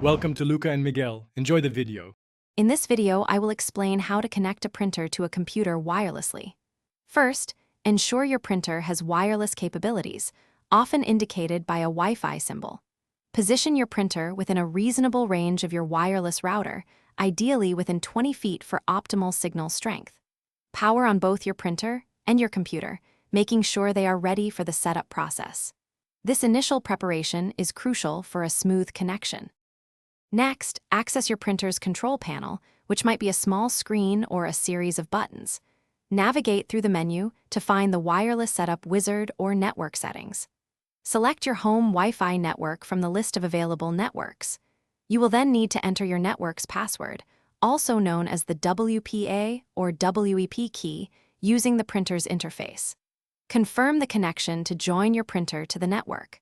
Welcome to Luca and Miguel. Enjoy the video. In this video, I will explain how to connect a printer to a computer wirelessly. First, ensure your printer has wireless capabilities, often indicated by a Wi-Fi symbol. Position your printer within a reasonable range of your wireless router, ideally within 20 feet for optimal signal strength. Power on both your printer and your computer, making sure they are ready for the setup process. This initial preparation is crucial for a smooth connection. Next, access your printer's control panel, which might be a small screen or a series of buttons. Navigate through the menu to find the wireless setup wizard or network settings. Select your home Wi-Fi network from the list of available networks. You will then need to enter your network's password, also known as the WPA or WEP key, using the printer's interface. Confirm the connection to join your printer to the network.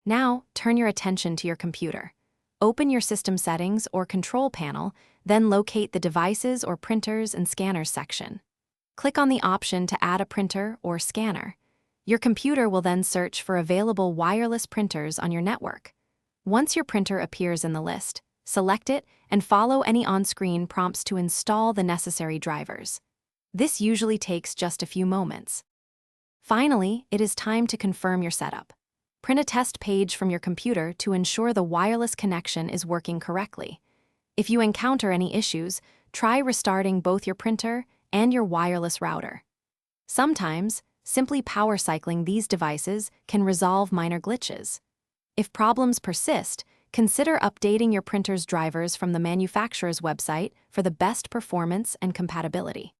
Now, turn your attention to your computer. Open your system settings or control panel, then locate the Devices or Printers and Scanners section. Click on the option to add a printer or scanner. Your computer will then search for available wireless printers on your network. Once your printer appears in the list, select it and follow any on-screen prompts to install the necessary drivers. This usually takes just a few moments. Finally, it is time to confirm your setup. Print a test page from your computer to ensure the wireless connection is working correctly. If you encounter any issues, try restarting both your printer and your wireless router. Sometimes, simply power cycling these devices can resolve minor glitches. If problems persist, consider updating your printer's drivers from the manufacturer's website for the best performance and compatibility.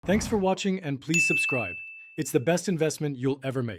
Thanks for watching and please subscribe. It's the best investment you'll ever make.